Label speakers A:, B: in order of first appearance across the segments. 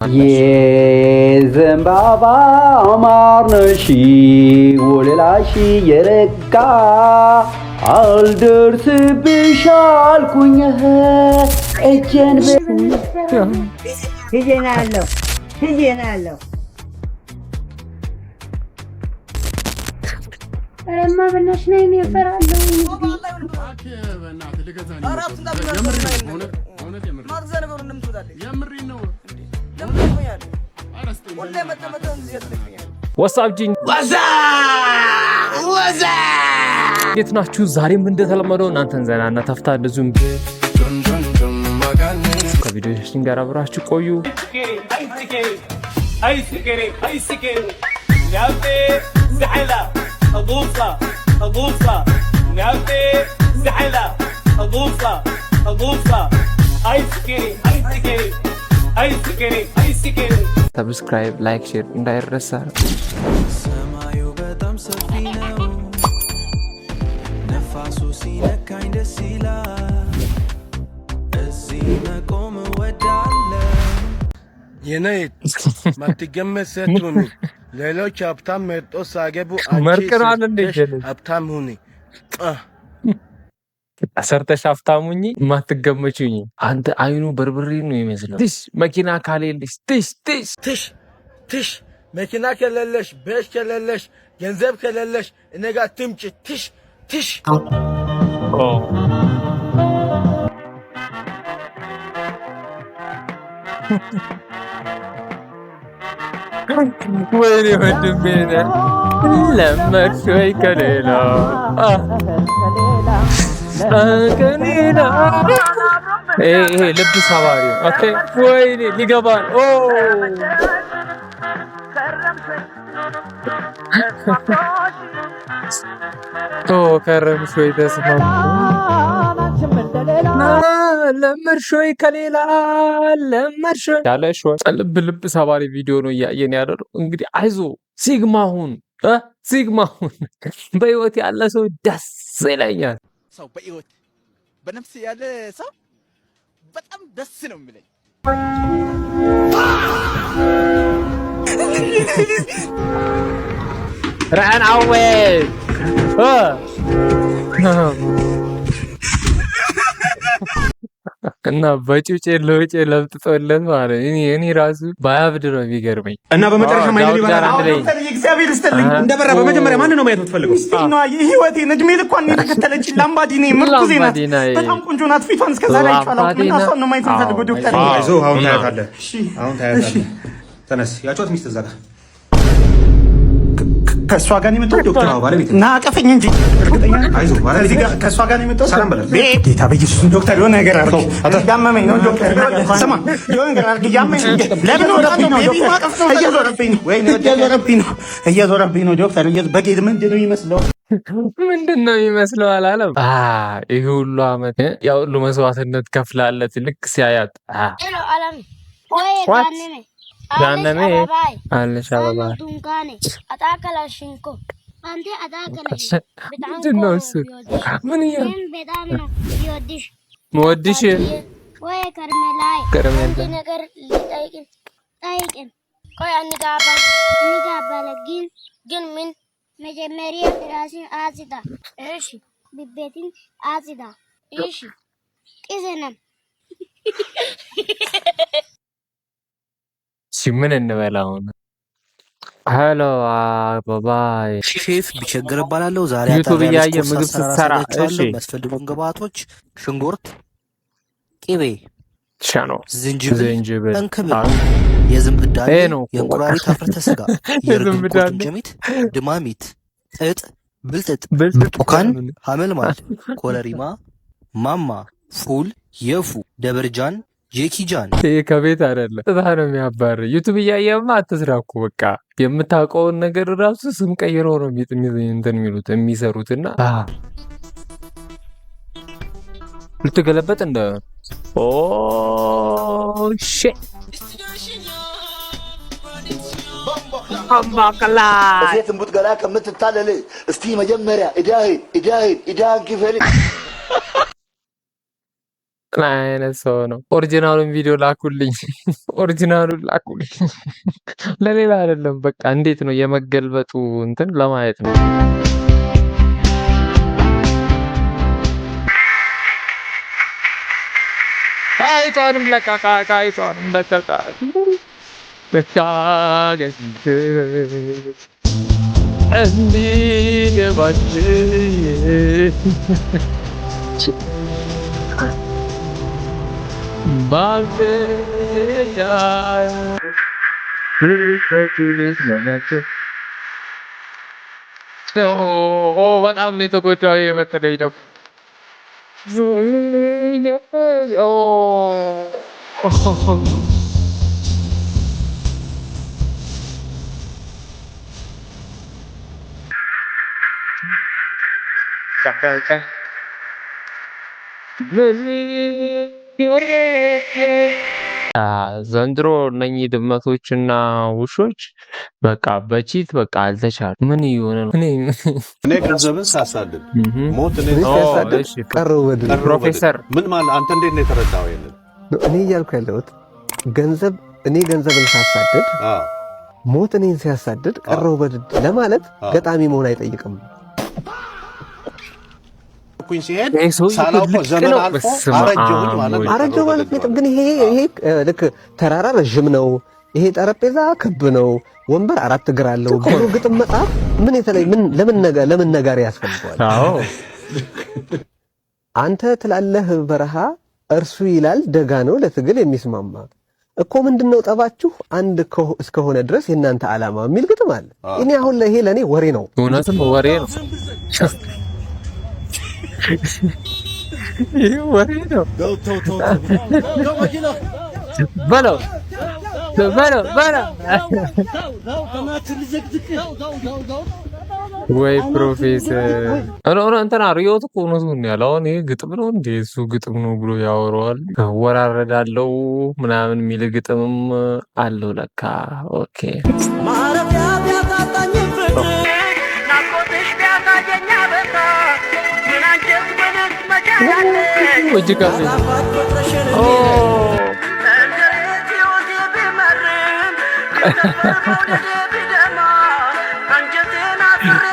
A: የዘንባባ ማርነሺ ወለላሺ የረጋ አልደርስብሽ አልኩኝ እጄን
B: ሂጄናለሁ ረማ በናሽ ነይ ነው እፈራለሁ
C: ወሳብ ጂን ወዛ እንዴት ናችሁ? ዛሬም እንደተለመደው እናንተን ዘናና ተፍታ እንደዙም ከቪዲዮችን ጋር አብራችሁ ቆዩ። ሰብስክራይብ፣ ላይክ፣ ሼር እንዳይረሳ።
D: ሰማዩ በጣም ሰፊ ነው፣ ነፋሱ ሲነካኝ ደስ ይላል፣ እዚህ መቆም እወዳለሁ።
E: የነይት ማትገመት ሴት ሁኚ፣ ሌሎች ሀብታም መርጦ ሳገቡ አንቺ ሀብታም ሁኚ።
C: ሰርተሽ ሀብታሙኝ ማትገመቹኝ። አንተ አይኑ በርበሬ ነው የሚመስለው። ትሽ መኪና ካሌለሽ
E: ትሽ መኪና ከሌለሽ፣ ቤት ከሌለሽ፣ ገንዘብ ከሌለሽ እኔ ጋር ትምጭ። ትሽ
C: ወይኔ ወንድሜ ለመድሽ ወይ ከሌላ ይሄ ልብ ሰባሪ ኦኬ። ወይኔ ሊገባል ከረምሽ ወይ ተስማሙ ለመድሽ ወይ ከሌላ ለመድሽ ያለሽ ልብ ሰባሪ ቪዲዮ ነው እያየን ያለው። እንግዲህ አይዞ ሲግማሁን በህይወት ያለ ሰው ደስ ይለኛል።
F: ሰው በህይወት በነፍስ ያለ ሰው በጣም ደስ ነው የሚለኝ።
C: ራን አዌ እና በጩጬ ለውጬ ለምጥጦለት ማለት እኔ ራሱ ባያብድ ነው የሚገርመኝ።
G: እና በመጨረሻ ማይነው እግዚአብሔር ይስጥልኝ እንደበራ በመጀመሪያ ማን ነው ማየት የምትፈልገው? እስቲና የህይወቴን እድሜ ልኳን የተከተለች ላምባዲኔ ምርኩዜ ናት። በጣም ቆንጆ ናት። ፊቷን እስከ ዛሬ አይቻላል። እና እሷን ነው ማየት የምፈልገው ዶክተር። አይዞህ አሁን ታያታለህ። አሁን ታያታለህ። ተነስ። ያጫወት ሚስት እዛ ጋር ከእሷ ጋር ነው የመጣው ዶክተር። አዎ ባለቤት እና አቀፈኝ እንጂ እርግጠኛ ነኝ። አይዞህ ባለቤት ጋር ከእሷ ጋር ነው የመጣው። ሰላም በላት ጌታ በኢየሱስ ዶክተር። የሆነ ነገር አድርገው ያመመኝ ነው ዶክተር። ስማ የሆነ ነገር አድርገው ያመመኝ ለምን ወጣኝ ነው ቤቢ ማቀፍ ነው። እየዞረብኝ ነው ወይ እየዞረብኝ ነው ዶክተር። በጌት ምንድን ነው የሚመስለው?
C: ምንድን ነው የሚመስለው አላለም። ይሄ ሁሉ አመት ያው ሁሉ መስዋዕትነት ከፍላለት ልክ ሲያያት ያነሜ አለሽ አበባ ምንድን ነው እሱ? ምን መወድሽ ከረሜላ ነገር ጠይቅን። ቆይ እንጋባለን ግን ምን መጀመሪያ ራስን አጽዳ። እሺ ቤትን አጽዳ። እሺ ቂዘናም ምን እንበላውን? ሄሎ አባባይ
H: ሼፍ ቢቸገር እባላለሁ። ዛሬ
C: ዩቲዩብ እያየ ምግብ ስትሰራ
H: የሚያስፈልጉን ግብአቶች ሽንኩርት፣ ቅቤ፣
C: ሻኖ፣ ዝንጅብል፣
H: እንክብል፣ የዝንብ ዳሌ፣ የእንቁራሪት አፍርተ ስጋ፣ የእርግብ ቁርጭምጭሚት፣ ድማሚት፣ ጥጥ፣ ብልጥጥ፣ ብርቱካን፣ ሐመልማል፣ ኮረሪማ፣ ማማ፣ ፉል፣ የፉ፣ ደበርጃን፣ ጄኪጃን።
C: ይሄ ከቤት አይደለም ጥታ ነው የሚያባር። ዩቲዩብ እያየማ አትስራ እኮ በቃ የምታውቀውን ነገር ራሱ ስም ቀይረው ነው እንትን የሚሉት የሚሰሩትና ልትገለበጥ እንደ ሺት
I: ሴት እምቡጥ ገላ ከምትታለል እስቲ መጀመሪያ እዳህን ክፈል።
C: ምን አይነት ሰው ነው? ኦሪጂናሉን ቪዲዮ ላኩልኝ፣ ኦሪጂናሉን ላኩልኝ። ለሌላ አይደለም፣ በቃ እንዴት ነው የመገልበጡ እንትን ለማየት ነው። አይቷንም ለቃቃ አይቷንም ለቃቃ በቃ እንዲገባች በጣም ነው የተጎዳው የመሰለኝ ነው። ዘንድሮ እነኚህ ድመቶችና ውሾች በቃ በቺት በቃ አልተቻሉ። ምን እየሆነ ነው?
J: እኔ ገንዘብን ሳሳድድ ሞት
C: ፕሮፌሰር
J: ምን ማለት አንተ እንዴት ነው የተረዳው? ይሄንን
K: እኔ እያልኩ ያለሁት ገንዘብን ሳሳድድ ሞት እኔን ሲያሳድድ ቀረው በድድ ለማለት ገጣሚ መሆን አይጠይቅም።
J: ሲሄድ ሳላውቀው ዘመን አልፎ
K: አረጀሁ ማለት ነው። ግን ይሄ ልክ ተራራ ረዥም ነው፣ ይሄ ጠረጴዛ ክብ ነው፣ ወንበር 4 እግር አለው ብሎ ግጥም መጽሐፍ ምን የተለይ ለምን ነጋሪ ያስፈልገዋል?
C: አዎ
K: አንተ ትላለህ በረሃ እርሱ ይላል ደጋ ነው ለትግል የሚስማማ እኮ ምንድነው ጠባችሁ አንድ እስከሆነ ድረስ የእናንተ ዓላማ የሚል ግጥም አለ። እኔ አሁን ለይሄ ለኔ ወሬ ነው፣
C: እውነትም ወሬ ነው። ይሄ ወሬ ነው። በለው ወይ ፕሮፌሰር እንትና ሪዮት እኮ እውነቱን ያለው አሁን ይሄ ግጥም ነው እንዴ? እሱ ግጥም ነው ብሎ ያወራዋል። ወራረዳለው ምናምን የሚል ግጥምም አለው ለካ። ኦኬ ማረፊያ ቢያጣጣኝ ፍቅር ናቆትሽ ቢያሳየኝ በታ ምን አንጀት ምንስ መቻለ ወጅካ ኦ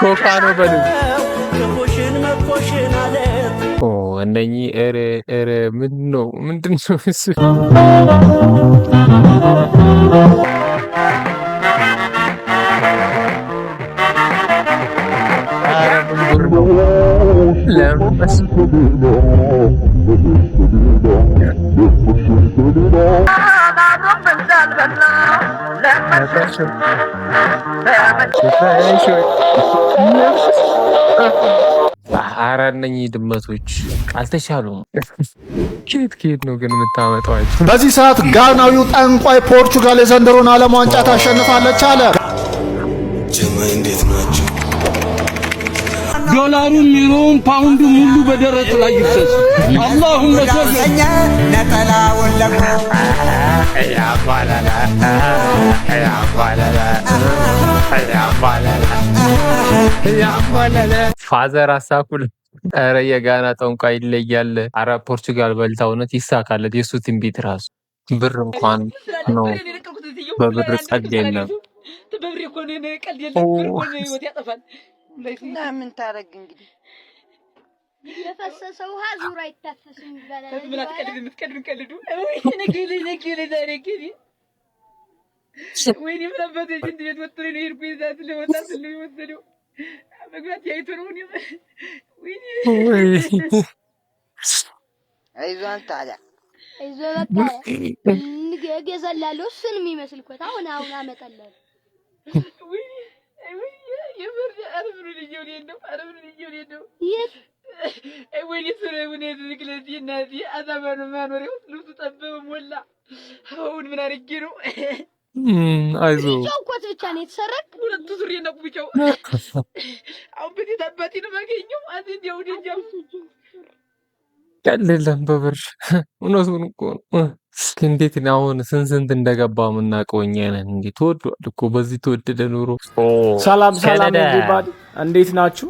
C: ኮካ ነው በሉ እነኚህ ኧረ ምንድን ነው እሱ? ኧረ እነኚህ ድመቶች አልተቻሉም። ከየት ነው ግን የምታመጣዋቸው?
G: በዚህ ሰዓት ጋናዊው ጠንቋይ ፖርቹጋል የዘንድሮን ዓለም ዋንጫ ታሸንፋለች አለ።
D: ጀማይ እንዴት ናቸው?
E: ዶላሩን፣ ዩሮውን፣ ፓውንዱን ሁሉ በደረት ላይ ይፈስ። አላሁመ ሰለ
F: ነጠላውን ለቆ
C: ፋዘር አሳኩል። ኧረ የጋና ጠንቋይ ይለያል። ኧረ ፖርቹጋል በልታ እውነት ይሳካለት። የእሱ ትንቢት ራሱ ብር እንኳን ነው በብር ጸድ የለም።
B: ምን ታረግ እንግዲህ የፈሰሰ ውሃ ዙር አይታፈስም ይባላል። ምን አትቀልድ የምትቀልዱ ወይኔ ምናባቴ እንዴ ቤት ወጥቶ ነው የሄድኩኝ። ዛት ለወጣት ነው የወሰደው መግባት ያይቶ ነው ወይኔ
F: አይዞን ታዲያ
B: አይዞን በቃ ገዛላለሁ። እሱን የሚመስል ኮታ አሁን አመጣለሁ።
E: ወይኔ የምር አረብሩ ልጅው ነው አረብሩ ልጅው ነው ወይኔ ሰረውን የድግለት እናት አዛባኑ ማኖሪያው ልብሱ ጠበበ ሞላ። አሁን ምን አድርጌ ነው?
C: አይዞ
B: ኮት ብቻ ነው የተሰረቅ።
E: ሁለቱ ሱሪ ነው ብቻው። አሁን በዚህ አባቴ ነው ማገኘው። አንተ እንዲያው ደጃም
C: ቀልለም በብር እውነቱን እኮ ነው። እንዴት ነው አሁን ስንት እንደገባ የምናውቀው እኛ ነን እንዴ? ተወዷል እኮ በዚህ ተወደደ ኑሮ።
L: ሰላም ኤቭሪባዲ እንዴት ናችሁ?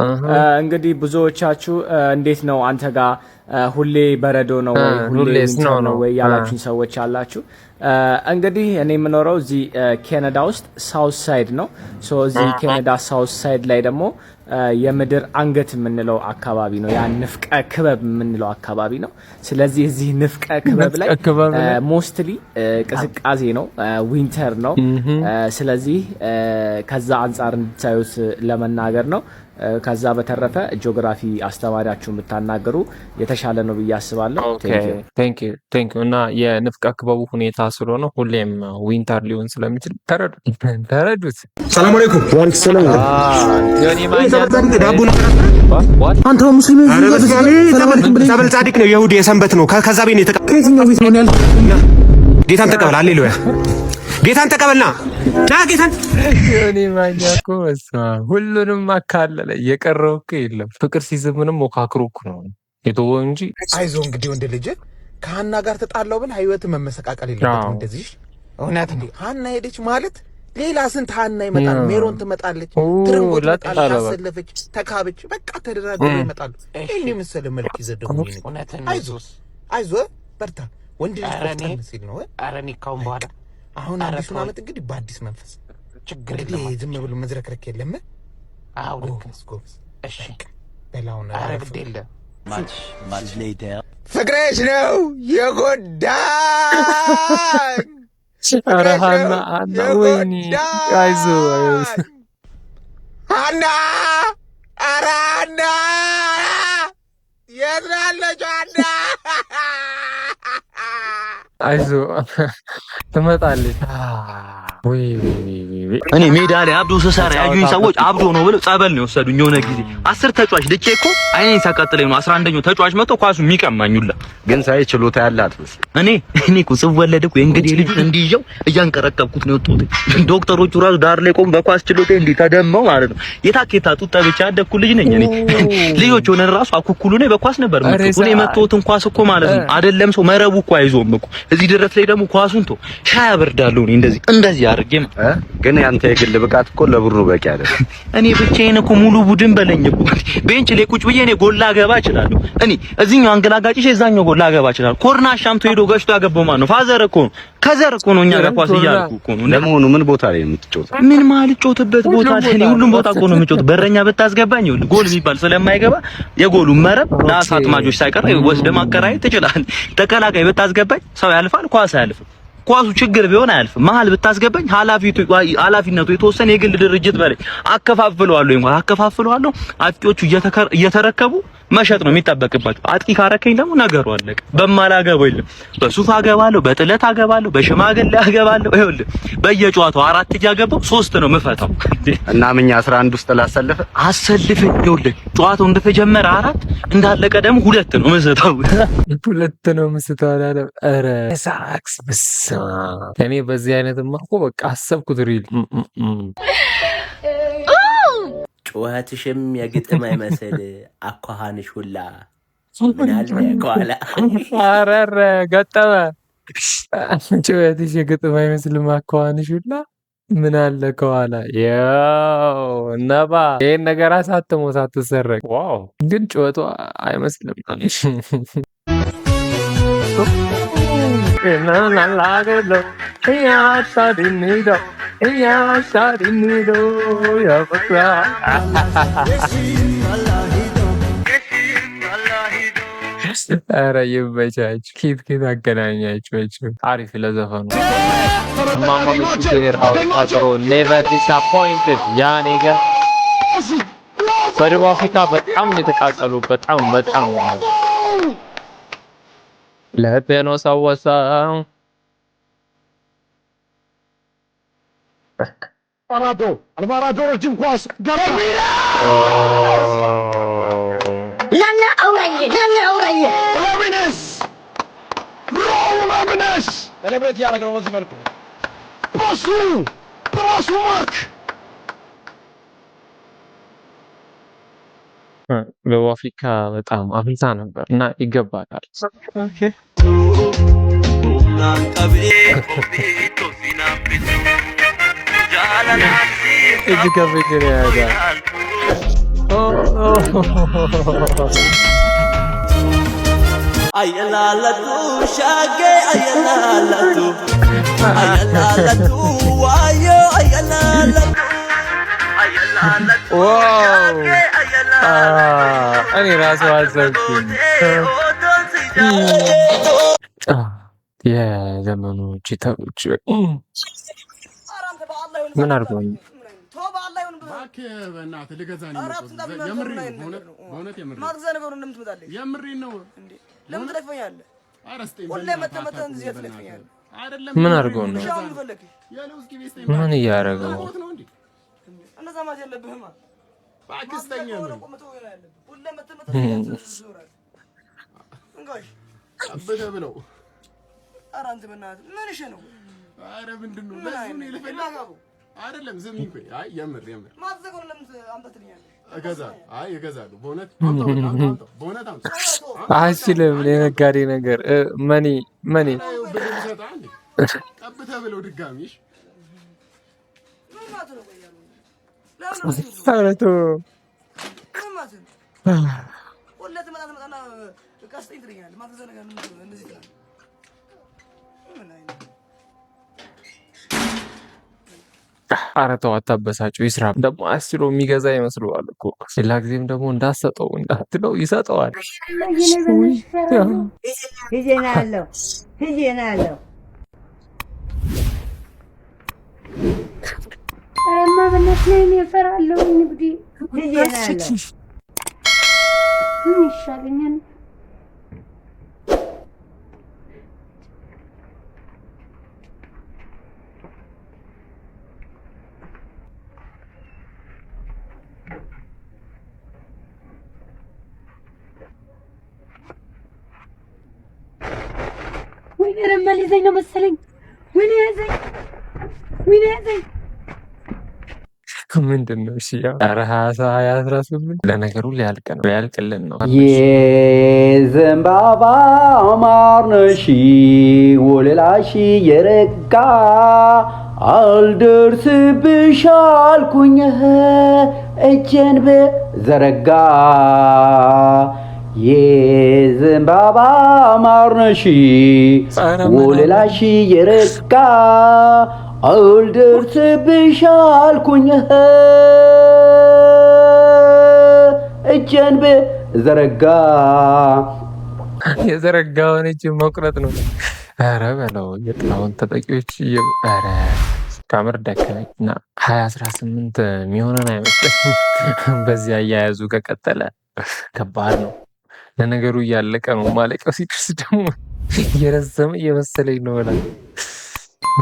L: እንግዲህ ብዙዎቻችሁ እንዴት ነው አንተ ጋር ሁሌ በረዶ ነው ወይ ሁሌ ዊንተር ነው ወይ ያላችሁኝ ሰዎች አላችሁ። እንግዲህ እኔ የምኖረው እዚህ ካናዳ ውስጥ ሳውት ሳይድ ነው። ሶ እዚህ ካናዳ ሳውት ሳይድ ላይ ደግሞ የምድር አንገት የምንለው አካባቢ ነው። ያ ንፍቀ ክበብ የምንለው አካባቢ ነው። ስለዚህ እዚህ ንፍቀ ክበብ ላይ ሞስትሊ ቅዝቃዜ ነው፣ ዊንተር ነው። ስለዚህ ከዛ አንጻር እንድታዩት ለመናገር ነው። ከዛ በተረፈ ጂኦግራፊ አስተማሪያችሁ የምታናገሩ የተሻለ ነው ብዬ አስባለሁ።
C: ቴንክ ዩ እና የንፍቀ ክበቡ ሁኔታ ስለሆነ ሁሌም ዊንተር ሊሆን ስለሚችል ተረዱት።
G: ሰላም አለይኩም ወአለይኩም ሰላም። አንተ ሙስሊም ጸበል ጻድቅ ነው ይሁዲ የሰንበት ነው። ከዛ ቤት ነው ጌታን ተቀበል። ሃሌሉያ ጌታን ተቀበልና ጌታን
C: እኔ ማኛኮ ሁሉንም አካለለ የቀረው እኮ የለም። ፍቅር ሲዝምንም ሞካክሮ እኮ ነው የተወው እንጂ
F: አይዞህ እንግዲህ ወንድ ልጅ ከሀና ጋር ተጣላው ብል ህይወት መመሰቃቀል የለበትም። እንደዚህ እውነት እንዴ ሀና ሄደች ማለት ሌላ ስንት ሀና ይመጣል። ሜሮን ትመጣለች፣ ትርንጎ ትመጣለች፣ አሰለፈች፣ ተካበች፣ በቃ ተደራድረው ይመጣሉ። እኔ መሰለ መልክ ይዘደሙ አይዞህ በርታ ወንድ ልጅ ፈርተን ሲል ነው። አረኒ ካሁን በኋላ አሁን አዲሱን ዓመት እንግዲህ በአዲስ መንፈስ ችግር የለም። ዝም ብሎ መዝረክረክ የለም። አዎ ጎበዝ። እሺ በላውን አረግድ የለ ፍቅሬሽ ነው የጎዳኝ።
C: ኧረ ሀና ወይኔ አይዞህ
F: ሀና፣ ኧረ ሀና የት ነው ያለችው ሀና?
C: አይዞህ ትመጣለች።
M: እኔ ሜዳ ላይ አብዶ ስሰራ ያዩኝ ሰዎች አብዶ ነው ብለው ጸበል ነው የወሰዱኝ። የሆነ ጊዜ 10 ተጫዋች ልጬ እኮ አይኔን ሳቃጥለኝ ነው 11ኛው ተጫዋች መጥቶ ኳሱ የሚቀማኙላ።
J: ግን ሳይ ችሎታ ያላት
M: እኔ እኮ ስወለድ እኮ እንግዲህ ልጅ እንዲይው እያንቀረቀብኩት ነው የወጣሁት። ዶክተሮቹ ራሱ ዳር ላይ ቆም በኳስ ችሎታ እንዲህ ተደመው ማለት ነው። የታኬታ ጡጣ ብቻ ያደኩ ልጅ ነኝ እኔ። ልጆች ሆነን ራሱ አኩኩሉ ነው በኳስ ነበር መጥቶ እኔ መጥቶትን ኳስ እኮ ማለት ነው አይደለም ሰው መረቡ እኮ አይዞም እኮ እዚህ ድረስ ላይ ደግሞ ኳሱን ቶ ሻይ አበርዳለሁ እኔ እንደዚህ አድርጌ።
J: ግን ያንተ የግል ብቃት እኮ ለብሩ በቂ አይደለም።
M: እኔ ብቻዬን እኮ ሙሉ ቡድን በለኝ እኮ ቤንች ላይ ቁጭ ብዬ እኔ ጎል ላገባ እችላለሁ። እኔ እዚህኛው አንገላጋጭሽ እዛኛው ጎል ላገባ እችላለሁ። ኮርና ሻምቶ ሄዶ ገጭቶ ያገባው ማን ነው? ፋዘር እኮ ነው። ከዘር እኮ ነው እኛ ጋር ኳስ እያልኩ እኮ ነው።
J: ለመሆኑ ምን ቦታ ላይ የምትጫወተው?
M: ምን ማለት ጮትበት ቦታ እኔ ሁሉም ቦታ እኮ ነው የምጫወተው። በረኛ ብታስገባኝ ይኸውልህ ጎል የሚባል ስለማይገባ የጎሉን መረብ ለአሳ አጥማጆች ሳይቀር ወስደ ማከራየት ትችላለህ። ተከላካይ ብታስገባኝ ሰው ያልፋል፣ ኳስ አያልፍም። ኳሱ ችግር ቢሆን አያልፍም። መሀል ብታስገባኝ ኃላፊነቱ የተወሰነ የግል ድርጅት በላይ አከፋፍለዋለሁ። አጥቂዎቹ እየተረከቡ መሸጥ ነው የሚጠበቅባቸው። አጥቂ ካረከኝ ደግሞ ነገሩ አለቀ። በማላገባው የለም። በሱፍ አገባለሁ፣ በጥለት አገባለሁ፣ በሽማግሌ አገባለሁ። ይኸውልህ በየጨዋታው 4 እያገባው 3 ነው የምፈታው።
J: እና ምኛ 11 ውስጥ ላሰልፍ
M: አሰልፈኝ። ይኸውልህ ጨዋታው እንደተጀመረ 4 እንዳለቀ ደግሞ 2 ነው የምሰጠው።
C: 2 ነው የምሰጠው አለ። ኧረ ሳክስ በስመ አብ። እኔ በዚህ አይነትማ እኮ በቃ አሰብኩት ሪል
N: ጩኸትሽም የግጥም አይመስል አኳኋንሽ ሁላ ምን አለ ከኋላ።
C: ኧረ ገጠመ። ጩኸትሽ የግጥም አይመስልም አኳኋንሽ ሁላ ምን አለ ከኋላ። ያው ነባ ይሄን ነገር አሳትሞ ሳትሰረቅ ዋው! ግን ጩኸቷ አይመስልም። ኧረ ይመቻችሁ። ኬት አገናኛችሁ። አሪፍ ለዘፈኑ ማማጥሮ ኔቨር ዲስአፖይንትድ ያ ነገር በደቡብ አፍሪካ በጣም የተቃጠሉ በጣም ለህቤ ነው ሰወሰው
G: አልቫራዶ ረጅም ኳስ ገረሚና
E: ናና አውራዬ
G: ሮቢነስ ሴሌብሬት ያደረገው በዚህ መልኩ በራሱ ማርክ
C: ደቡብ አፍሪካ በጣም አፍልታ ነበር እና ይገባታል። እጅ ከፍቅር ያዛል።
N: አየላለቱ ሻጌ አየላለቱ አየላለቱ ዋዮ አየላለቱ
C: እኔ ራሱ አዘንኩኝ። የዘመኑ ቺታዎች ምን አድርገው ምን አድርገው ነው? ምን እያደረገው ነው?
O: አይደለም ዝም ይቆይ። አይ የምር ማዘገው ለምን አምጣትልኛለህ? እገዛለሁ በእውነት
C: አልችልም። የነጋዴ ነገር መኒ
O: ቀብተህ ብለው ድጋሚሽ
C: አረቶ ኧረ ተው አታበሳጭው። ይስራ ደግሞ አስችሎ የሚገዛ ይመስለዋል እኮ ሌላ ጊዜም ደግሞ እንዳትሰጠው እንዳትለው ይሰጠዋል።
E: ኧረማ በእናትህ እኔ እፈራለሁ። እንግዲህ ምን ይሻለኛል? ወይኔ ረማ ሊይዘኝ ነው መሰለኝ። ወይኔ ያዘኝ።
C: ምንድን ነው? እሺ ኧረ 2018 ለነገሩ ሊያልቅልን ነው።
A: የዘንባባ ማር ነሽ ወለላሽ የረጋ አልደርስብሽ አልኩኝ እጄን በዘረጋ የዘንባባ ማር ነሽ ወለላሽ የረጋ አልደርስብሽ አልኩኝ እጄን በዘረጋ
C: የዘረጋውን እጅ መቁረጥ ነው። ኧረ በለው የጥላውን ተጠቂዎች ኧረ ካምር ደከመኝ እና 2018 የሚሆነን አይመስለኝም። በዚህ አያያዙ ከቀጠለ ከባድ ነው። ለነገሩ እያለቀ ነው። ማለቂያው ሲደርስ ደግሞ እየረዘመ እየመሰለኝ ነው።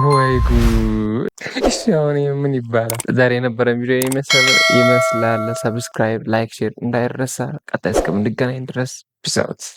C: ወይ ጉድ! እሺ አሁን ምን ይባላል? ዛሬ የነበረ ቪዲዮ ይመስላል። ሰብስክራይብ፣ ላይክ፣ ሼር እንዳይረሳ። ቀጣይ እስከምንገናኝ ድረስ ፒስ አውት።